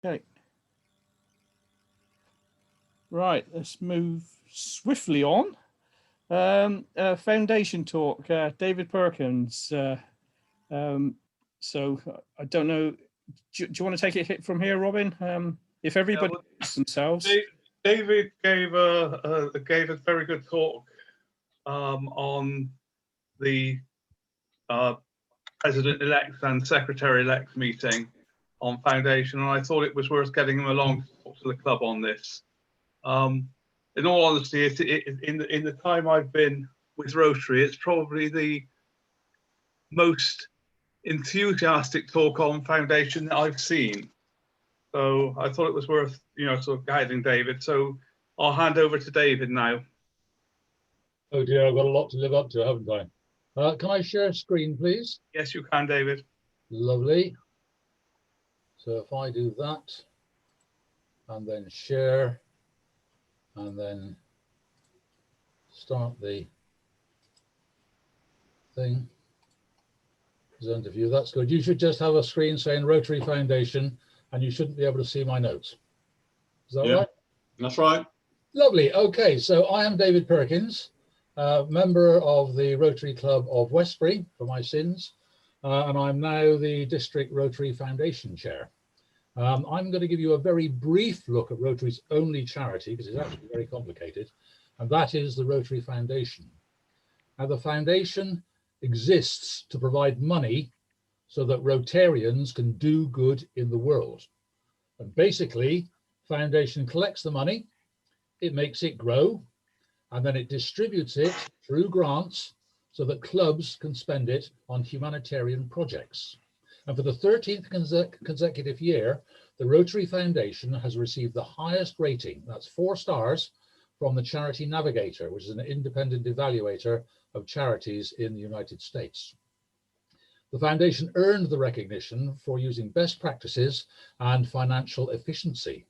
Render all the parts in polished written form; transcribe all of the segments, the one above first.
Okay. Right, let's move swiftly on. Foundation talk, David Perkins. So I don't know, do you want to take it from here, Robin? If everybody themselves. David gave a very good talk on the President-elect and Secretary-elect meeting on Foundation, and I thought it was worth getting him along to talk to the club on this. In all honesty, in the time I've been with Rotary, it's probably the most enthusiastic talk on Foundation that I've seen. So I thought it was worth, sort of guiding David. So I'll hand over to David now. Oh dear, I've got a lot to live up to, haven't I? Can I share a screen, please? Yes, you can, David. Lovely. So if I do that, and then share, and then start the thing, present a view, that's good. You should just have a screen saying Rotary Foundation, and you shouldn't be able to see my notes. Is that right? That's right. Lovely. Okay, so I am David Perkins, member of the Rotary Club of Westbury for my sins, and I'm now the District Rotary Foundation Chair. I'm going to give you a very brief look at Rotary's only charity, because it's actually very complicated, and that is the Rotary Foundation. Now, the foundation exists to provide money so that Rotarians can do good in the world. And basically, foundation collects the money, it makes it grow, and then it distributes it through grants so that clubs can spend it on humanitarian projects. And for the 13th consecutive year, the Rotary Foundation has received the highest rating, that's 4 stars, from the Charity Navigator, which is an independent evaluator of charities in the United States. The foundation earned the recognition for using best practices and financial efficiency,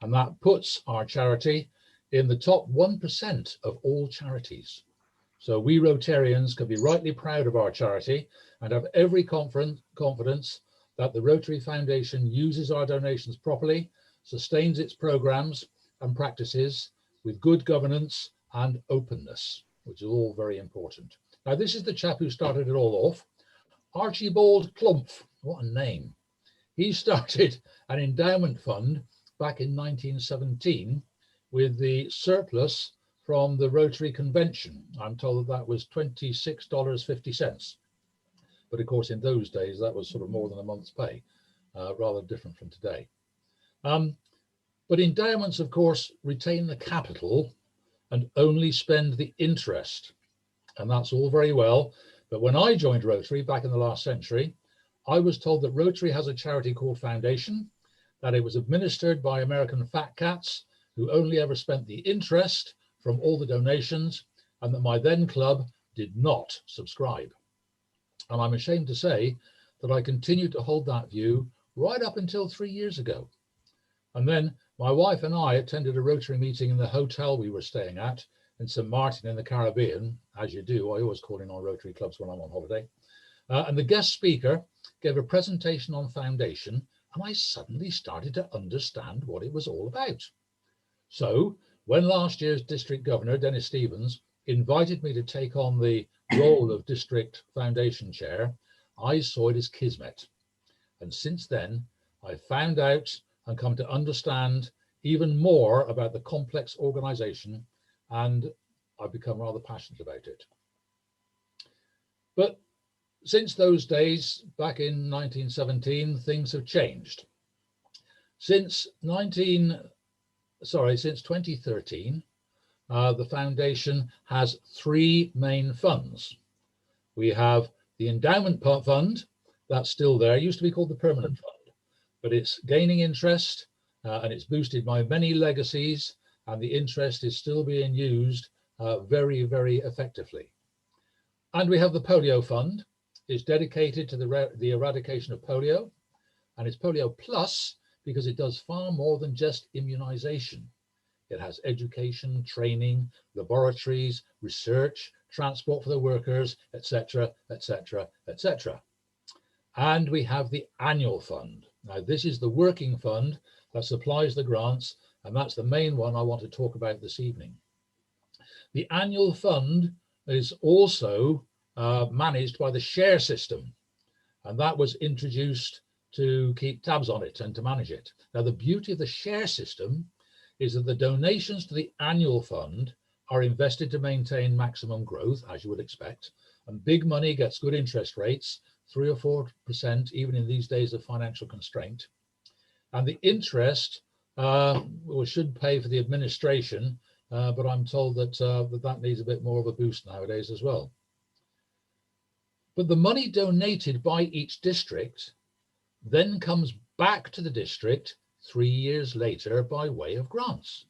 and that puts our charity in the top 1% of all charities. So we Rotarians can be rightly proud of our charity and have every confidence that the Rotary Foundation uses our donations properly, sustains its programs and practices with good governance and openness, which is all very important. Now, this is the chap who started it all off, Archibald Plumph. What a name. He started an endowment fund back in 1917 with the surplus from the Rotary Convention. I'm told that was $26.50. But of course, in those days, that was sort of more than a month's pay, rather different from today. But endowments, of course, retain the capital and only spend the interest. And that's all very well. But when I joined Rotary back in the last century, I was told that Rotary has a charity called Foundation, that it was administered by American fat cats who only ever spent the interest from all the donations, and that my then club did not subscribe. And I'm ashamed to say that I continued to hold that view right up until 3 years ago. And then my wife and I attended a Rotary meeting in the hotel we were staying at in St. Martin in the Caribbean, as you do. I always call in on Rotary clubs when I'm on holiday. And the guest speaker gave a presentation on Foundation, and I suddenly started to understand what it was all about. So when last year's District Governor, Dennis Stevens, invited me to take on the role of District Foundation Chair, I saw it as kismet. And since then, I found out and come to understand even more about the complex organization, and I've become rather passionate about it. But since those days, back in 1917, things have changed. Since 2013, the foundation has 3 main funds. We have the endowment fund, that's still there. It used to be called the permanent fund, but it's gaining interest and it's boosted by many legacies, and the interest is still being used very, very effectively. And we have the polio fund. It's dedicated to the eradication of polio, and it's polio plus because it does far more than just immunization. It has education, training, laboratories, research, transport for the workers, etc., etc., etc. And we have the annual fund, Now, this is the working fund that supplies the grants, and that's the main one I want to talk about this evening. The annual fund is also managed by the share system, and that was introduced to keep tabs on it and to manage it. Now, the beauty of the share system is that the donations to the annual fund are invested to maintain maximum growth, as you would expect, and big money gets good interest rates, 3 or 4%, even in these days of financial constraint. And the interest should pay for the administration, but I'm told that that needs a bit more of a boost nowadays as well. But the money donated by each district then comes back to the district 3 years later by way of grants.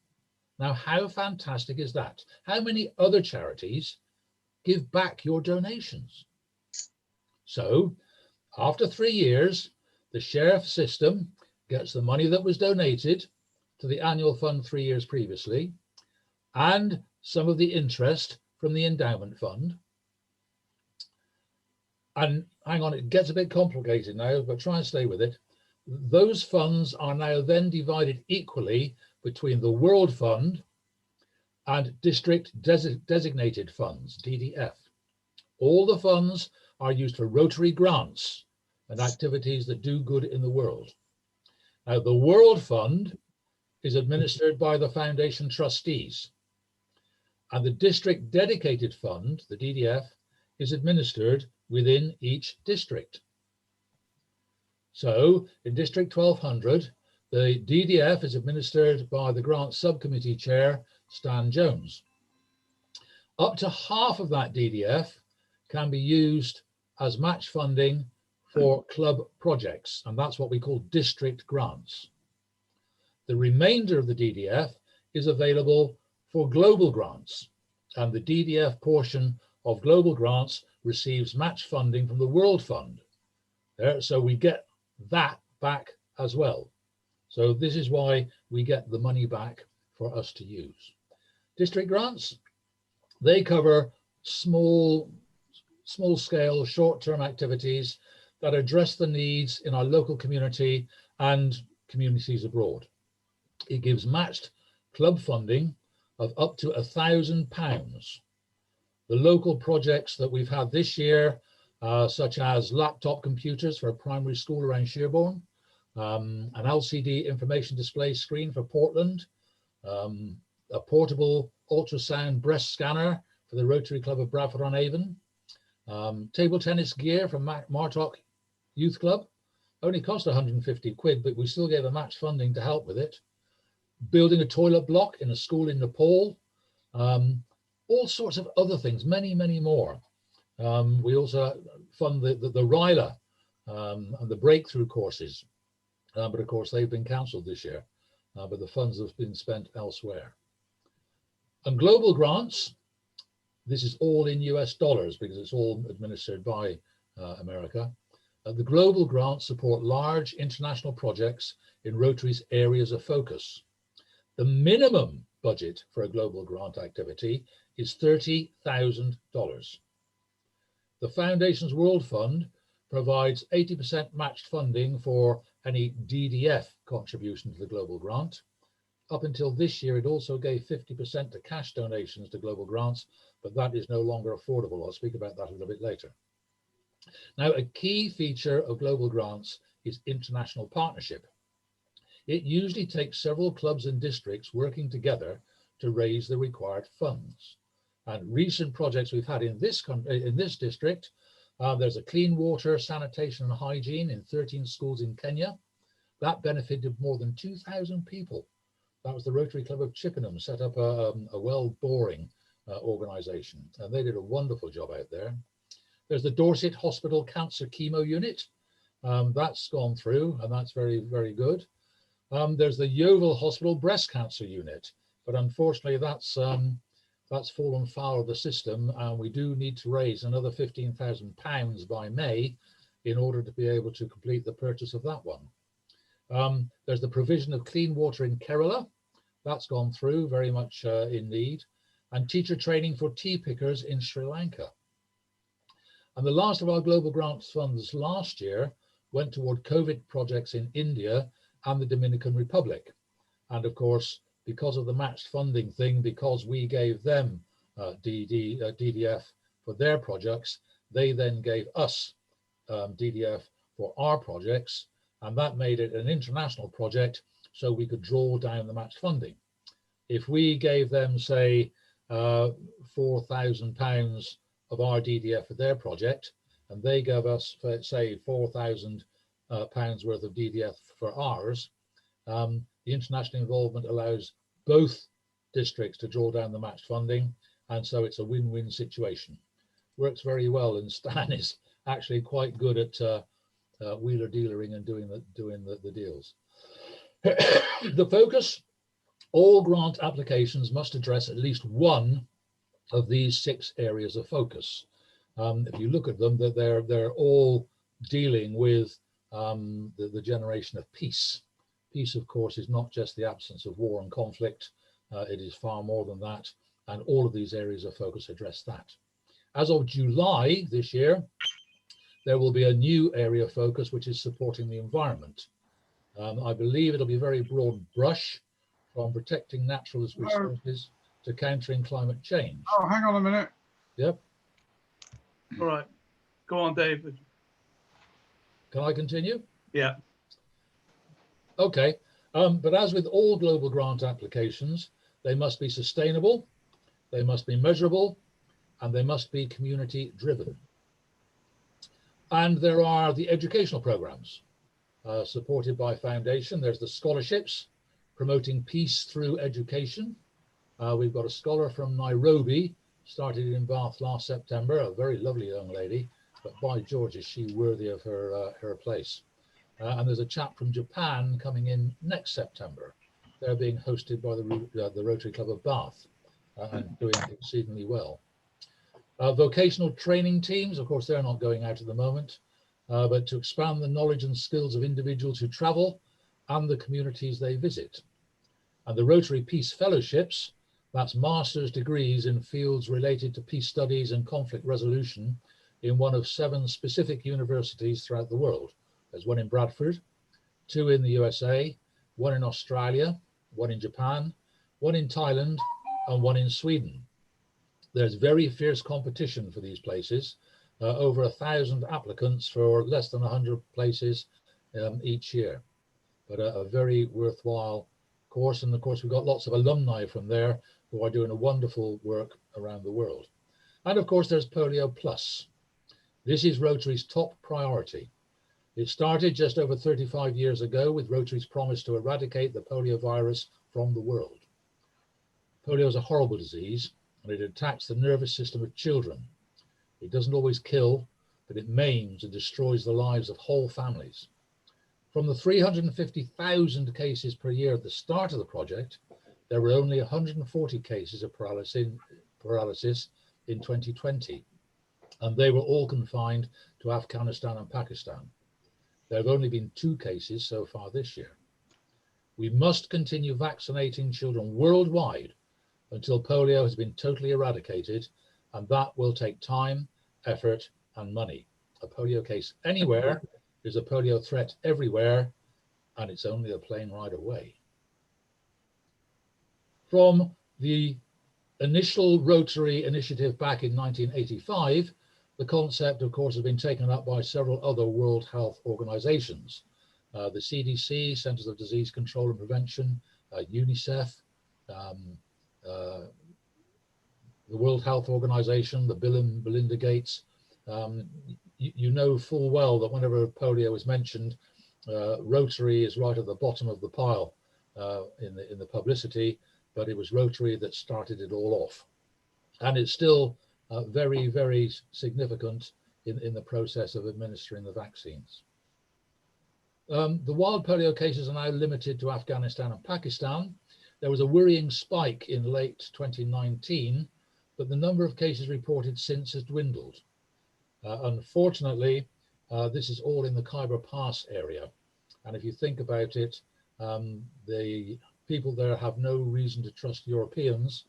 Now, how fantastic is that? How many other charities give back your donations? So after 3 years, the share system gets the money that was donated to the annual fund 3 years previously, and some of the interest from the endowment fund. And hang on, it gets a bit complicated now, but try and stay with it. Those funds are now then divided equally between the World Fund and District Designated Funds, DDF. All the funds are used for Rotary grants and activities that do good in the world. Now, the World Fund is administered by the Foundation trustees, and the District Dedicated Fund, the DDF, is administered within each district. So in District 1200, the DDF is administered by the Grant Subcommittee Chair, Stan Jones. Up to half of that DDF can be used as match funding for club projects, and that's what we call district grants. The remainder of the DDF is available for global grants, and the DDF portion of global grants receives match funding from the World Fund. So we get that back as well. So this is why we get the money back for us to use. District grants, they cover small scale, short-term activities that address the needs in our local community and communities abroad. It gives matched club funding of up to £1,000. The local projects that we've had this year, such as laptop computers for a primary school around Sherborne, an LCD information display screen for Portland, a portable ultrasound breast scanner for the Rotary Club of Bradford-on-Avon, table tennis gear from Martock Youth Club, only cost 150 quid, but we still gave a match funding to help with it. Building a toilet block in a school in Nepal, all sorts of other things, many, many more. We also fund the RILA and the breakthrough courses, but of course they've been cancelled this year, but the funds have been spent elsewhere. And global grants, this is all in US dollars because it's all administered by America. The global grants support large international projects in Rotary's areas of focus. The minimum budget for a global grant activity is $30,000. The Foundation's World Fund provides 80% matched funding for any DDF contribution to the global grant. Up until this year, it also gave 50% to cash donations to global grants, but that is no longer affordable. I'll speak about that a little bit later. Now, a key feature of global grants is international partnership. It usually takes several clubs and districts working together to raise the required funds. And recent projects we've had in this district, there's a clean water, sanitation and hygiene in 13 schools in Kenya. That benefited more than 2,000 people. That was the Rotary Club of Chippenham, set up a well boring organisation, and they did a wonderful job out there. There's the Dorset Hospital Cancer Chemo Unit. That's gone through, and that's very, very good. There's the Yeovil Hospital Breast Cancer Unit, but unfortunately that's fallen foul of the system, and we do need to raise another £15,000 by May in order to be able to complete the purchase of that one. There's the provision of clean water in Kerala. That's gone through, very much in need. And teacher training for tea pickers in Sri Lanka. And the last of our global grants funds last year went toward COVID projects in India and the Dominican Republic. And of course, because of the matched funding thing, because we gave them DDF for their projects, they then gave us DDF for our projects, and that made it an international project, so we could draw down the matched funding. If we gave them, say, £4,000 of our DDF for their project, and they gave us, say, £4,000 worth of DDF for ours, the international involvement allows both districts to draw down the matched funding, and so it's a win-win situation. Works very well, and Stan is actually quite good at wheeler dealering and doing the deals. The focus: all grant applications must address at least one of these 6 areas of focus. If you look at them, they're all dealing with the generation of peace. Peace, of course, is not just the absence of war and conflict. It is far more than that, and all of these areas of focus address that. As of July this year, there will be a new area of focus, which is supporting the environment. I believe it'll be very broad brush, from protecting natural resources to countering climate change. Oh, hang on a minute. Yep. All right, go on, David. Can I continue? Yeah. Okay. But as with all global grant applications, they must be sustainable, they must be measurable, and they must be community driven. And there are the educational programs supported by Foundation. There's the scholarships promoting peace through education. We've got a scholar from Nairobi, started in Bath last September, a very lovely young lady, but by George, is she worthy of her place. And there's a chap from Japan coming in next September. They're being hosted by the Rotary Club of Bath and doing exceedingly well. Vocational training teams, of course, they're not going out at the moment, but to expand the knowledge and skills of individuals who travel and the communities they visit. And the Rotary Peace Fellowships, that's master's degrees in fields related to peace studies and conflict resolution in one of 7 specific universities throughout the world. There's one in Bradford, 2 in the USA, 1 in Australia, 1 in Japan, 1 in Thailand, and 1 in Sweden. There's very fierce competition for these places, over 1,000 applicants for less than 100 places each year. But a very worthwhile course. And of course, we've got lots of alumni from there who are doing a wonderful work around the world. And of course, there's Polio Plus. This is Rotary's top priority. It started just over 35 years ago with Rotary's promise to eradicate the polio virus from the world. Polio is a horrible disease, and it attacks the nervous system of children. It doesn't always kill, but it maims and destroys the lives of whole families. From the 350,000 cases per year at the start of the project, there were only 140 cases of paralysis in 2020, and they were all confined to Afghanistan and Pakistan. There have only been 2 cases so far this year. We must continue vaccinating children worldwide until polio has been totally eradicated, and that will take time, effort, and money. A polio case anywhere is a polio threat everywhere, and it's only a plane ride away. From the initial Rotary initiative back in 1985, the concept, of course, has been taken up by several other World Health Organizations. The CDC, Centers of Disease Control and Prevention, UNICEF, the World Health Organization, the Bill and Melinda Gates. You know full well that whenever polio is mentioned, Rotary is right at the bottom of the pile in the publicity, but it was Rotary that started it all off. And it's still very, very significant in the process of administering the vaccines. The wild polio cases are now limited to Afghanistan and Pakistan. There was a worrying spike in late 2019, but the number of cases reported since has dwindled. Unfortunately, this is all in the Khyber Pass area. And if you think about it, the people there have no reason to trust Europeans.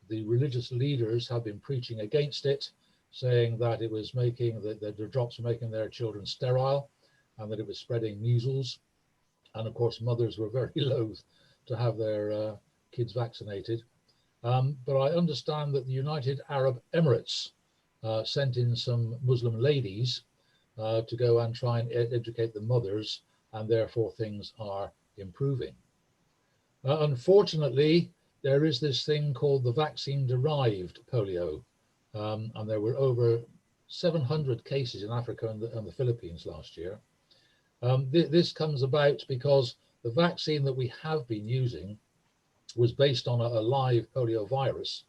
The religious leaders have been preaching against it, saying that it was making, the drops were making their children sterile. and that it was spreading measles. And of course, mothers were very loath to have their kids vaccinated. But I understand that the United Arab Emirates sent in some Muslim ladies to go and try and educate the mothers, and therefore things are improving. Unfortunately, there is this thing called the vaccine-derived polio, and there were over 700 cases in Africa and the Philippines last year. This comes about because the vaccine that we have been using was based on a live polio virus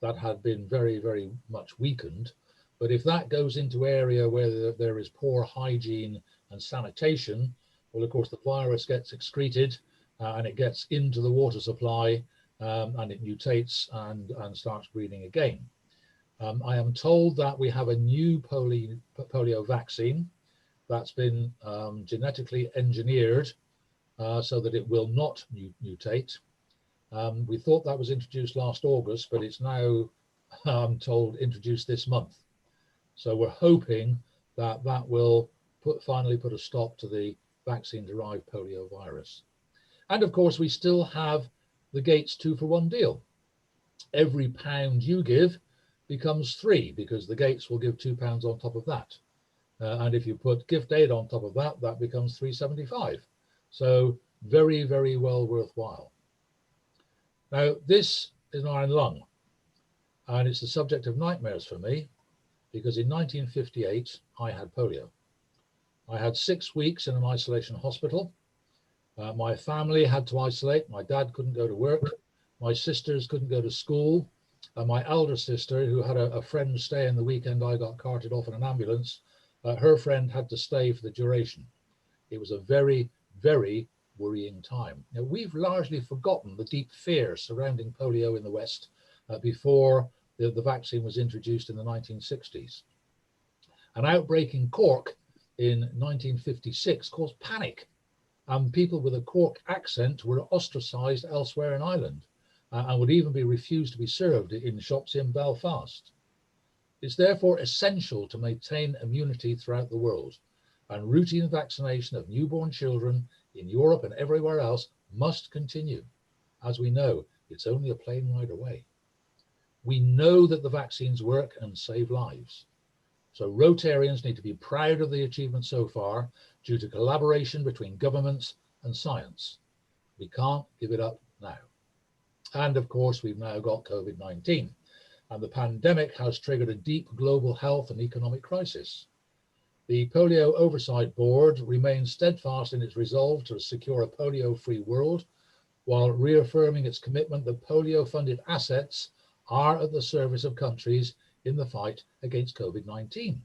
that had been very, very much weakened. But if that goes into area where there is poor hygiene and sanitation, well, of course, the virus gets excreted and it gets into the water supply and it mutates and starts breeding again. I am told that we have a new polio vaccine that's been genetically engineered so that it will not mutate. We thought that was introduced last August, but it's now, I'm told, introduced this month. So we're hoping that that will finally put a stop to the vaccine-derived polio virus. And of course, we still have the Gates 2-for-1 deal. Every pound you give becomes 3 because the Gates will give £2 on top of that. And if you put gift aid on top of that, that becomes £3.75. So very, very well worthwhile. Now, this is an iron lung, and it's the subject of nightmares for me because in 1958, I had polio. I had 6 weeks in an isolation hospital. My family had to isolate. My dad couldn't go to work. My sisters couldn't go to school. My elder sister, who had a friend stay in the weekend, I got carted off in an ambulance. Her friend had to stay for the duration. It was a very, very worrying time. Now, we've largely forgotten the deep fear surrounding polio in the West before the vaccine was introduced in the 1960s. An outbreak in Cork in 1956 caused panic, and people with a Cork accent were ostracized elsewhere in Ireland and would even be refused to be served in shops in Belfast. It's therefore essential to maintain immunity throughout the world, and routine vaccination of newborn children in Europe and everywhere else must continue. As we know, it's only a plane ride away. We know that the vaccines work and save lives. So Rotarians need to be proud of the achievement so far due to collaboration between governments and science. We can't give it up now. And of course, we've now got COVID-19, and the pandemic has triggered a deep global health and economic crisis. The Polio Oversight Board remains steadfast in its resolve to secure a polio-free world, while reaffirming its commitment that polio-funded assets are at the service of countries in the fight against COVID-19.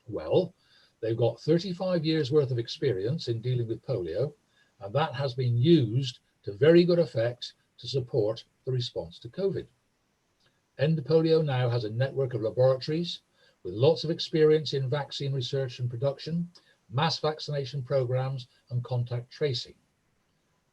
Well, they've got 35 years worth of experience in dealing with polio, and that has been used to very good effect to support the response to COVID. End Polio now has a network of laboratories with lots of experience in vaccine research and production, mass vaccination programs, and contact tracing.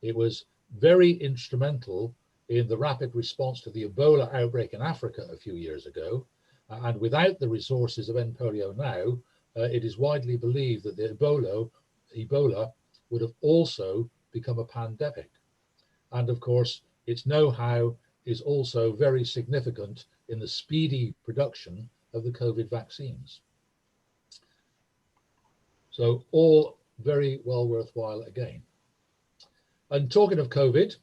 It was very instrumental in the rapid response to the Ebola outbreak in Africa a few years ago. And without the resources of End Polio now, it is widely believed that the Ebola would have also become a pandemic. And of course, its know-how is also very significant in the speedy production of the COVID vaccines. So all very well worthwhile again. And talking of COVID,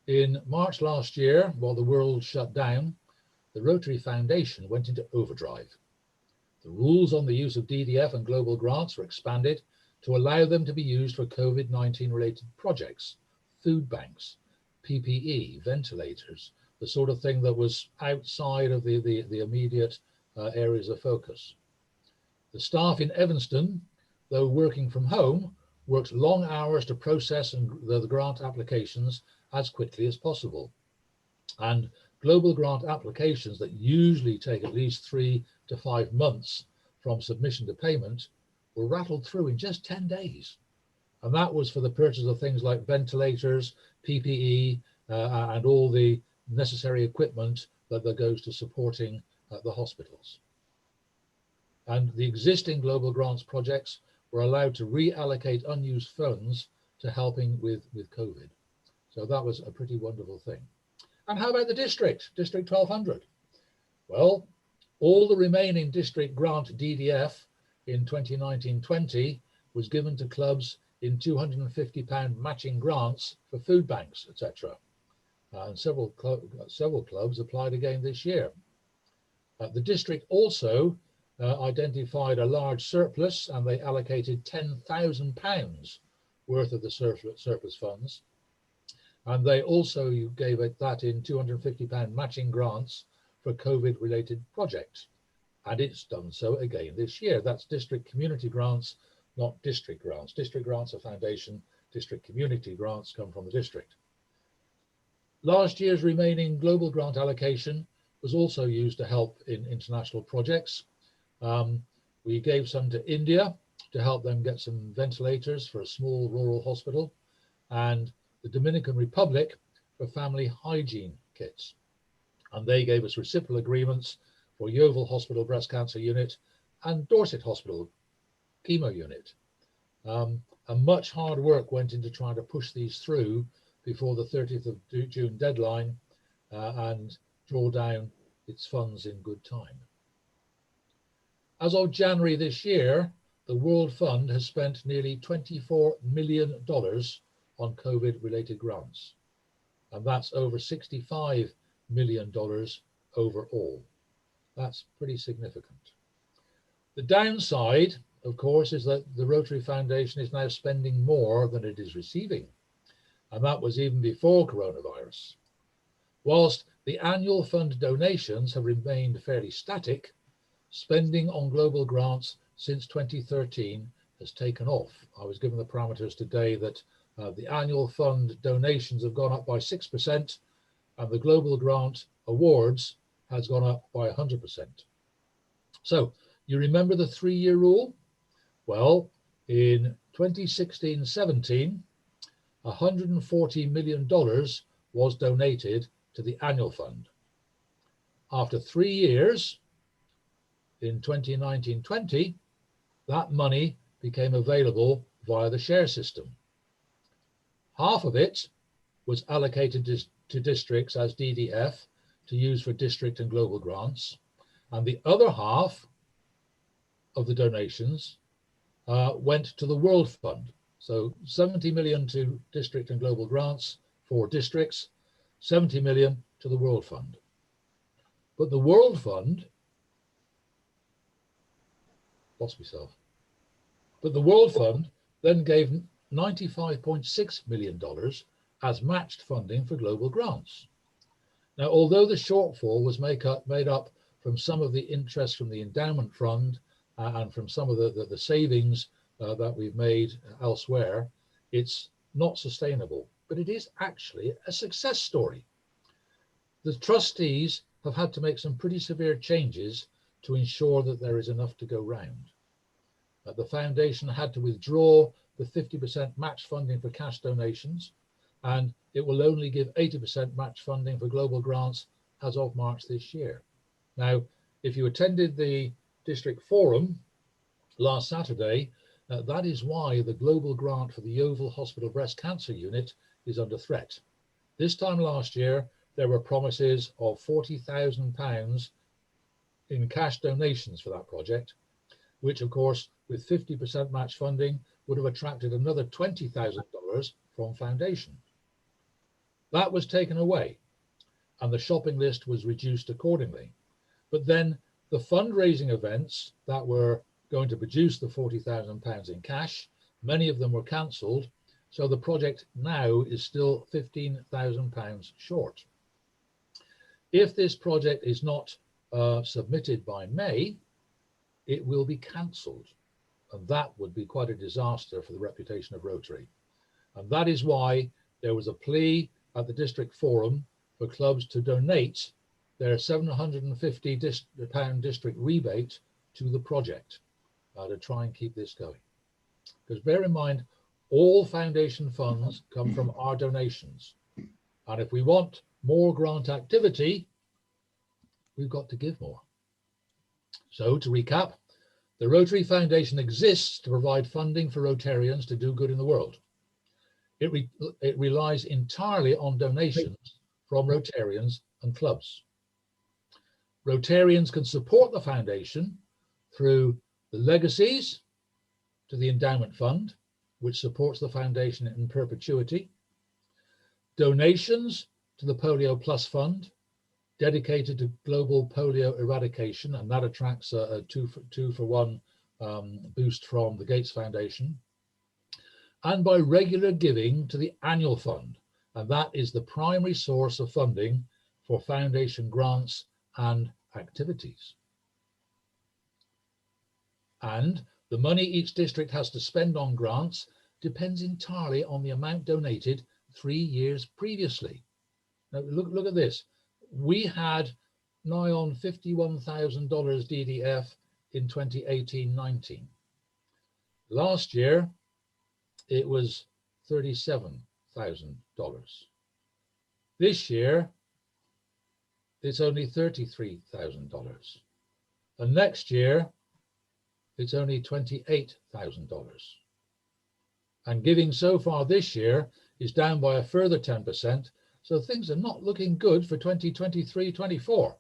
in March last year, while the world shut down, the Rotary Foundation went into overdrive. The rules on the use of DDF and global grants were expanded to allow them to be used for COVID-19 related projects, food banks, PPE, ventilators, the sort of thing that was outside of the immediate areas of focus. The staff in Evanston, though working from home, worked long hours to process the grant applications as quickly as possible. And global grant applications that usually take at least 3 to 5 months from submission to payment were rattled through in just 10 days. And that was for the purchase of things like ventilators, PPE, and all the necessary equipment that goes to supporting the hospitals. And the existing global grants projects were allowed to reallocate unused funds to helping with COVID. So that was a pretty wonderful thing. And how about the district, District 1200? Well, all the remaining district grant DDF in 2019-20 was given to clubs in £250 matching grants for food banks, etc. And several clubs applied again this year. The district also identified a large surplus, and they allocated £10,000 worth of the surplus funds. And they also gave that in £250 matching grants for COVID-related projects. And it's done so again this year. That's district community grants, not district grants. District grants are foundation, district community grants come from the district. Last year's remaining global grant allocation was also used to help in international projects. We gave some to India to help them get some ventilators for a small rural hospital, and the Dominican Republic for family hygiene kits. And they gave us reciprocal agreements for Yeovil Hospital Breast Cancer Unit and Dorset Hospital Chemo Unit. And much hard work went into trying to push these through before the 30th of June deadline and draw down its funds in good time. As of January this year, the World Fund has spent nearly $24 million on COVID-related grants, and that's over $65 million overall. That's pretty significant. The downside, of course, is that the Rotary Foundation is now spending more than it is receiving, and that was even before coronavirus. Whilst the annual fund donations have remained fairly static, spending on global grants since 2013 has taken off. I was given the parameters today that the annual fund donations have gone up by 6%, and the global grant awards has gone up by 100%. So you remember the 3-year rule? Well, in 2016-17, $140 million was donated to the annual fund. After 3 years, in 2019-20, that money became available via the share system. Half of it was allocated to districts as DDF to use for district and global grants, and the other half of the donations went to the World Fund. So 70 million to district and global grants for districts, 70 million to the World Fund. But the World Fund, lost myself, but the World Fund then gave $95.6 million as matched funding for global grants. Now, although the shortfall was made up from some of the interest from the endowment fund and from some of the savings that we've made elsewhere, it's not sustainable, but it is actually a success story. The trustees have had to make some pretty severe changes to ensure that there is enough to go round. The foundation had to withdraw the 50% match funding for cash donations, and it will only give 80% match funding for global grants as of March this year. Now, if you attended the district forum last Saturday, that is why the global grant for the Yeovil Hospital Breast Cancer Unit is under threat. This time last year, there were promises of £40,000 in cash donations for that project, which of course, with 50% match funding, would have attracted another $20,000 from foundation. That was taken away, and the shopping list was reduced accordingly. But then the fundraising events that were going to produce the £40,000 in cash, many of them were cancelled, so the project now is still £15,000 short. If this project is not submitted by May, it will be cancelled, and that would be quite a disaster for the reputation of Rotary. And that is why there was a plea at the district forum for clubs to donate their £750 district rebate to the project to try and keep this going. Because bear in mind, all foundation funds come from our donations. And if we want more grant activity, we've got to give more. So to recap, The Rotary Foundation exists to provide funding for Rotarians to do good in the world. It relies entirely on donations from Rotarians and clubs. Rotarians can support the foundation through the legacies to the endowment fund, which supports the foundation in perpetuity, donations to the Polio Plus Fund, dedicated to global polio eradication, and that attracts a two for one boost from the Gates Foundation, and by regular giving to the annual fund, and that is the primary source of funding for foundation grants and activities. And the money each district has to spend on grants depends entirely on the amount donated 3 years previously. Now look at this. We had nigh on $51,000 DDF in 2018-19. Last year, it was $37,000. This year, it's only $33,000. And next year, it's only $28,000. And giving so far this year is down by a further 10%. So things are not looking good for 2023-24.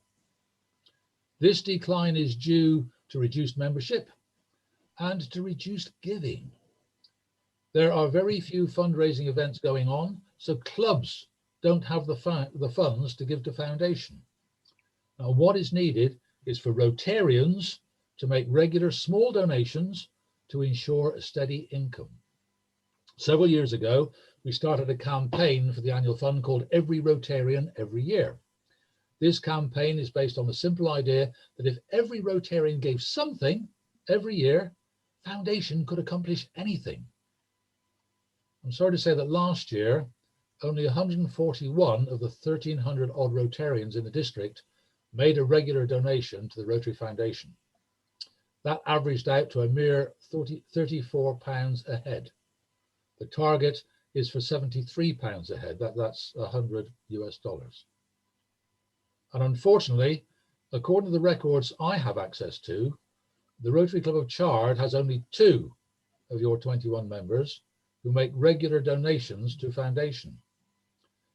This decline is due to reduced membership and to reduced giving. There are very few fundraising events going on, so clubs don't have the funds to give to foundation. Now, what is needed is for Rotarians to make regular small donations to ensure a steady income. Several years ago, we started a campaign for the annual fund called Every Rotarian Every Year. This campaign is based on the simple idea that if every Rotarian gave something every year, foundation could accomplish anything. I'm sorry to say that last year, only 141 of the 1,300 odd Rotarians in the district made a regular donation to the Rotary Foundation. That averaged out to a mere £34 a head. The target is for £73 a head. That's $100 US. And unfortunately, according to the records I have access to, the Rotary Club of Chard has only 2 of your 21 members who make regular donations to foundation.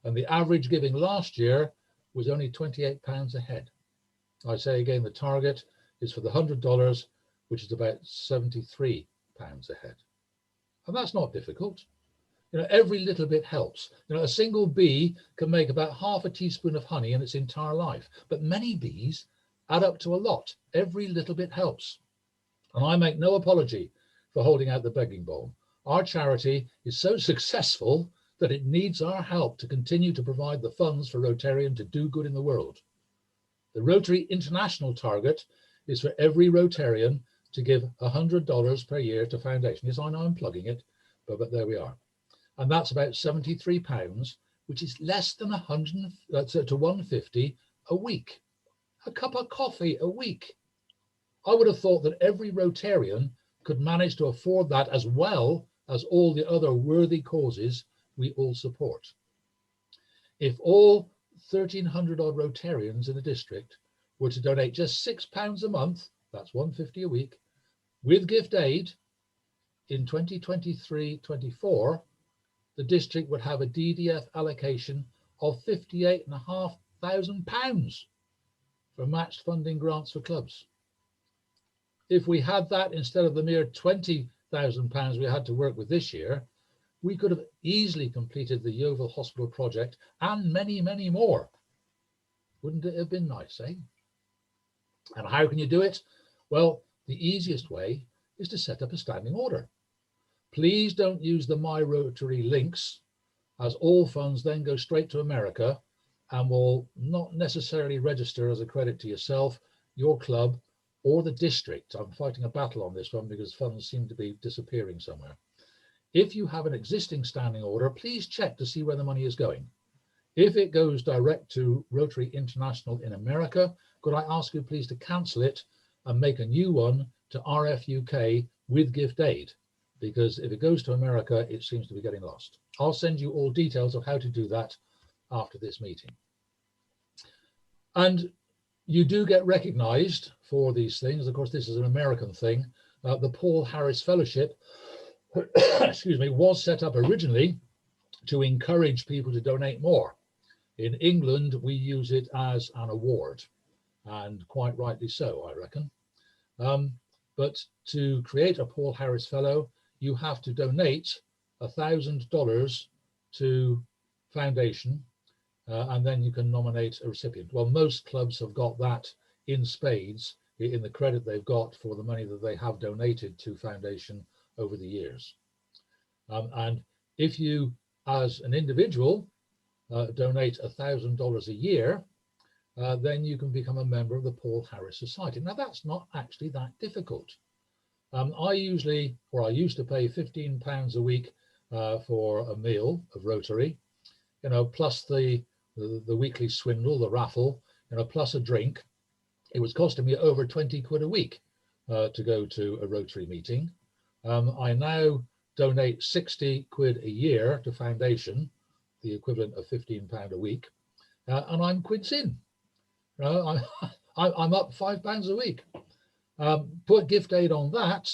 And the average giving last year was only £28 a head. I say again, the target is for the $100, which is about £73 a head. And that's not difficult. You know, every little bit helps. You know, a single bee can make about half a teaspoon of honey in its entire life, but many bees add up to a lot. Every little bit helps. And I make no apology for holding out the begging bowl. Our charity is so successful that it needs our help to continue to provide the funds for Rotarian to do good in the world. The Rotary International target is for every Rotarian to give $100 per year to foundation. Yes, I know I'm plugging it, but there we are. And that's about £73, which is less than to 150 a week. A cup of coffee a week. I would have thought that every Rotarian could manage to afford that, as well as all the other worthy causes we all support. If all 1,300 odd Rotarians in the district were to donate just £6 a month, that's £150 a week, with gift aid, in 2023-24, the district would have a DDF allocation of £58,500 for matched funding grants for clubs. If we had that instead of the mere £20,000 we had to work with this year, we could have easily completed the Yeovil Hospital project and many, many more. Wouldn't it have been nice, eh? And how can you do it? Well, the easiest way is to set up a standing order. Please don't use the My Rotary links, as all funds then go straight to America and will not necessarily register as a credit to yourself, your club, or the district. I'm fighting a battle on this one because funds seem to be disappearing somewhere. If you have an existing standing order, please check to see where the money is going. If it goes direct to Rotary International in America, could I ask you please to cancel it and make a new one to RF UK with gift aid? Because if it goes to America, it seems to be getting lost. I'll send you all details of how to do that after this meeting. And you do get recognized for these things. Of course, this is an American thing. The Paul Harris Fellowship, excuse me, was set up originally to encourage people to donate more. In England, we use it as an award, and quite rightly so, I reckon. But to create a Paul Harris Fellow, you have to donate $1,000 to foundation, and then you can nominate a recipient. Well, most clubs have got that in spades in the credit they've got for the money that they have donated to foundation over the years. And if you, as an individual, donate $1,000 a year, then you can become a member of the Paul Harris Society. Now, that's not actually that difficult. I used to pay £15 a week for a meal of Rotary, plus the weekly swindle, the raffle, plus a drink. It was costing me over 20 quid a week to go to a Rotary meeting. I now donate 60 quid a year to foundation, the equivalent of £15 a week, and I'm quids in. I'm up £5 a week. Put gift aid on that,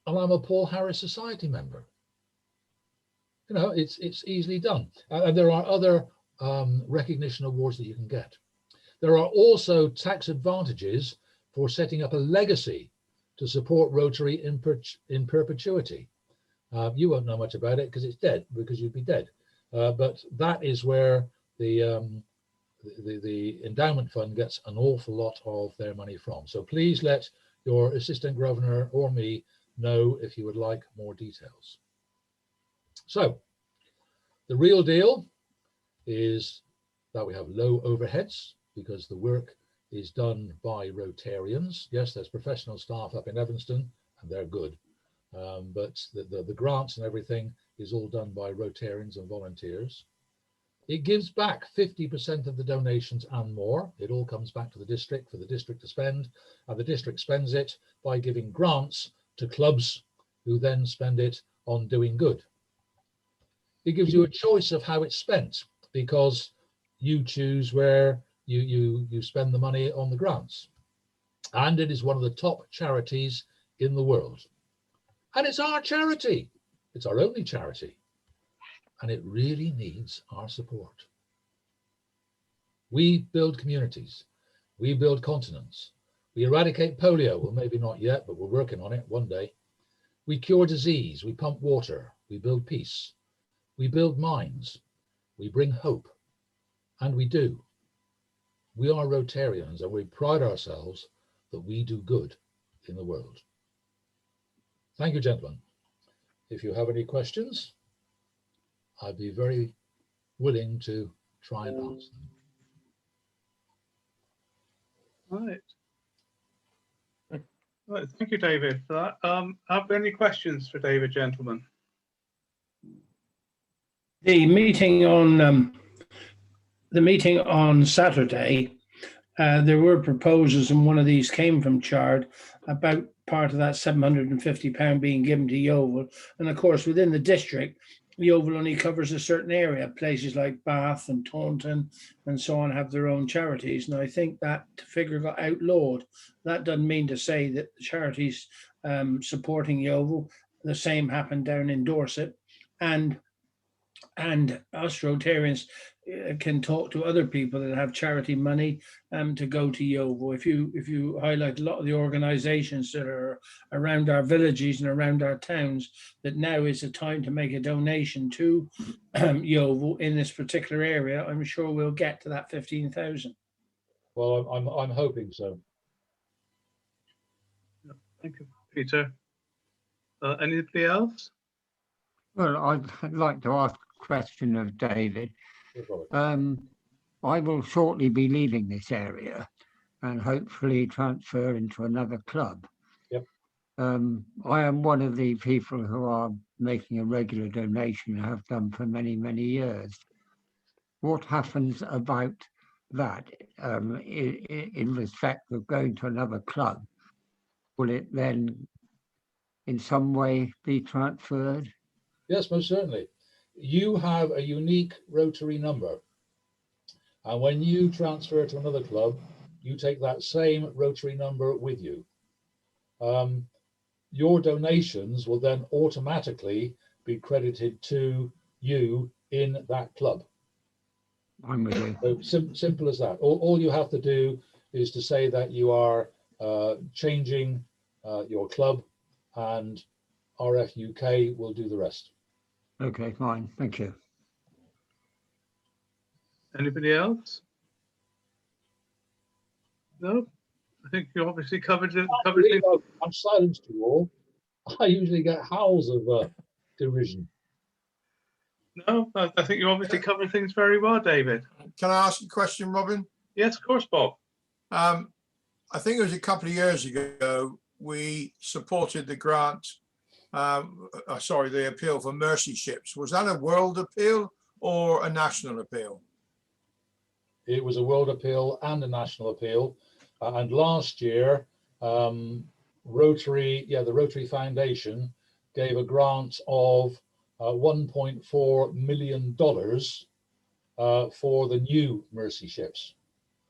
and I'm a Paul Harris Society member. It's easily done. And there are other recognition awards that you can get. There are also tax advantages for setting up a legacy to support Rotary in perpetuity. You won't know much about it because it's dead, because you'd be dead. But that is where the endowment fund gets an awful lot of their money from. So please let your assistant governor or me know if you would like more details. So the real deal is that we have low overheads because the work is done by Rotarians. Yes, there's professional staff up in Evanston and they're good. But the grants and everything is all done by Rotarians and volunteers. It gives back 50% of the donations and more. It all comes back to the district for the district to spend, and the district spends it by giving grants to clubs who then spend it on doing good. It gives you a choice of how it's spent because you choose where you spend the money on the grants. And it is one of the top charities in the world. And it's our charity. It's our only charity. And it really needs our support. We build communities. We build continents. We eradicate polio. Well, maybe not yet, but we're working on it one day. We cure disease. We pump water. We build peace. We build minds. We bring hope. And we do. We are Rotarians, and we pride ourselves that we do good in the world. Thank you, gentlemen. If you have any questions, I'd be very willing to try and answer them. Right. Thank you, David, for that. Have there any questions for David, gentlemen? The meeting on Saturday, there were proposals, and one of these came from Chard about part of that £750 being given to Yeovil. And of course, within the district, Yeovil only covers a certain area. Places like Bath and Taunton and so on have their own charities. And I think that figure got outlawed. That doesn't mean to say that the charities supporting Yeovil, the same happened down in Dorset. And us Rotarians can talk to other people that have charity money to go to Yeovil. If you highlight a lot of the organisations that are around our villages and around our towns, that now is the time to make a donation to Yeovil in this particular area, I'm sure we'll get to that 15,000. Well, I'm hoping so. Thank you, Peter. Anybody else? Well, I'd like to ask a question of David. I will shortly be leaving this area and hopefully transfer into another club. Yep. I am one of the people who are making a regular donation and have done for many, many years. What happens about that in respect of going to another club? Will it then in some way be transferred? Yes, most certainly. You have a unique Rotary number. And when you transfer to another club, you take that same Rotary number with you. Your donations will then automatically be credited to you in that club. I'm with you. So simple as that. All you have to do is to say that you are changing your club, and RFUK will do the rest. Okay, fine. Thank you. Anybody else? No? I think you obviously covered it. I'm silenced you all. I usually get howls of derision. No, I think you obviously covered things very well, David. Can I ask a question, Robin? Yes, of course, Bob. I think it was a couple of years ago, we supported the grant, sorry, the appeal for mercy ships. Was that a world appeal or a national appeal? It was a world appeal and a national appeal. And last year, the Rotary Foundation gave a grant of $1.4 million for the new mercy ships.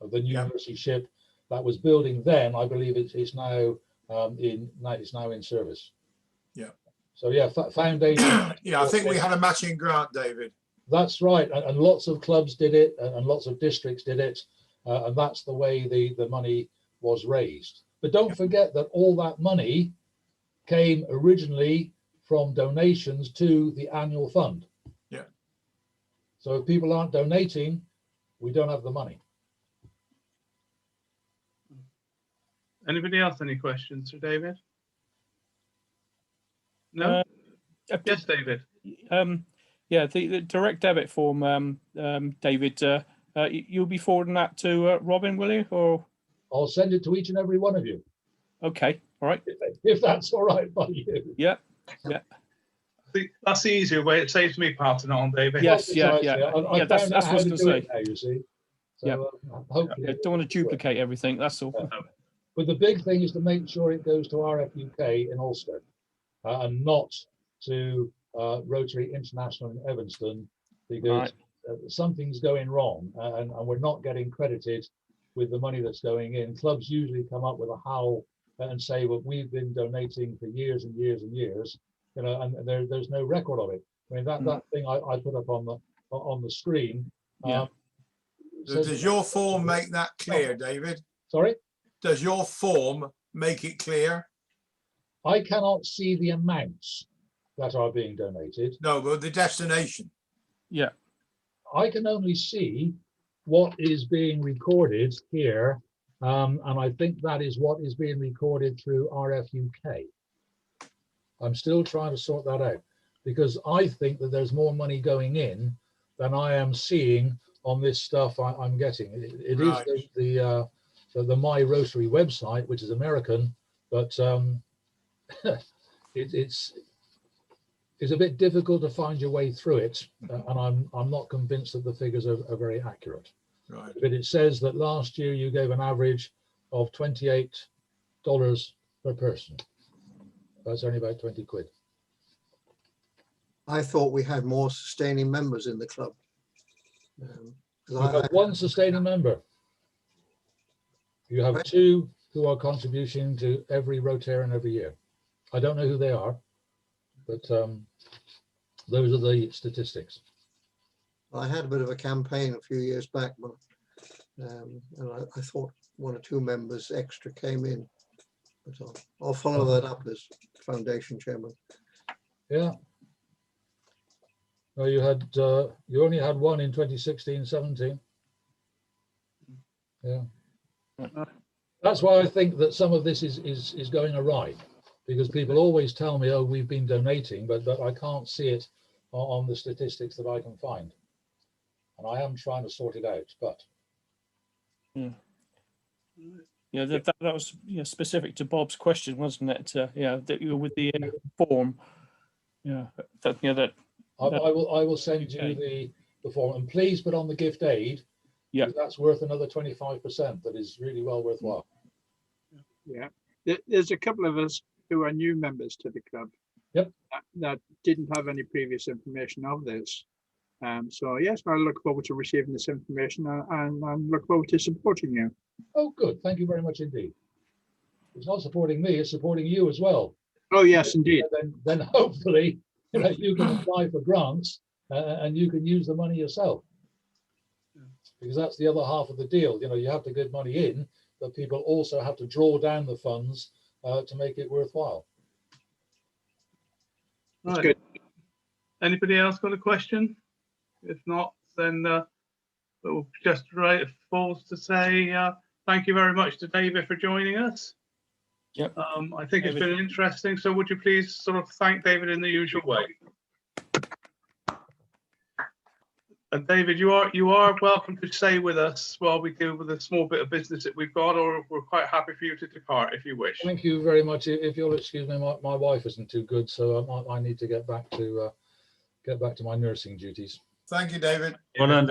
The new mercy ship that was building then, I believe it's now in service. Yeah. So yeah, foundation. Yeah, I think we had a matching grant, David. That's right, and lots of clubs did it, and lots of districts did it, and that's the way the money was raised. But don't forget that all that money came originally from donations to the annual fund. Yeah. So if people aren't donating, we don't have the money. Anybody else any questions for David? No? Yes, David. Yeah, the direct debit form, David, you'll be forwarding that to Robin, will you? Or I'll send it to each and every one of you. okay, all right. If that's all right by you. Yeah. I think that's the easier way. It saves me passing it on, David. Yes, yeah. I That's what I was going to say. now, you see. So, Yeah. hopefully Yeah, don't want to duplicate everything. That's all. But the big thing is to make sure it goes to RFUK in Ulster and not to Rotary International in Evanston, because something's going wrong and we're not getting credited with the money that's going in. Clubs usually come up with a howl and say, well, we've been donating for years and years and years, you know, and there's no record of it. I mean, that thing I put up on the screen. Does your form make that clear, David? Sorry? Does your form make it clear? I cannot see the amounts that are being donated. No, but the destination. Yeah. I can only see what is being recorded here. And I think that is what is being recorded through RFUK. I'm still trying to sort that out because I think that there's more money going in than I am seeing on this stuff I'm getting. It Right. is the My Rotary website, which is American, but it's a bit difficult to find your way through it, and I'm not convinced that the figures are very accurate. Right. But it says that last year you gave an average of $28 per person. That's only about 20 quid. I thought we had more sustaining members in the club. We've got one sustaining member. You have two who are contributing to every Rotarian every year. I don't know who they are, but those are the statistics. I had a bit of a campaign a few years back, but and I thought one or two members extra came in. But I'll follow that up as foundation chairman. Yeah. Well, you only had one in 2016-17. Yeah. That's why I think that some of this is going awry, because people always tell me, oh, we've been donating, but I can't see it on the statistics that I can find. And I am trying to sort it out, but. Yeah, that was specific to Bob's question, wasn't it? Yeah, that you were with the form. Yeah, that. I will send you the form, and please put on the gift aid. Yeah, that's worth another 25%. That is really well worthwhile. Yeah, there's a couple of us who are new members to the club. Yep. That didn't have any previous information of this. So yes, I look forward to receiving this information and look forward to supporting you. Oh, good. Thank you very much indeed. It's not supporting me, it's supporting you as well. Oh, yes, indeed. And then hopefully, you can apply for grants and you can use the money yourself. Because that's the other half of the deal. You have to get money in, but people also have to draw down the funds to make it worthwhile. That's Right. good. Anybody else got a question? If not, then we'll just falls to say thank you very much to David for joining us. Yep. I think it's been interesting. So would you please sort of thank David in the usual way? And David, you are welcome to stay with us while we deal with a small bit of business that we've got, or we're quite happy for you to depart if you wish. Thank you very much. If you'll excuse me, my wife isn't too good, so I need to get back to my nursing duties. Thank you, David. Well done,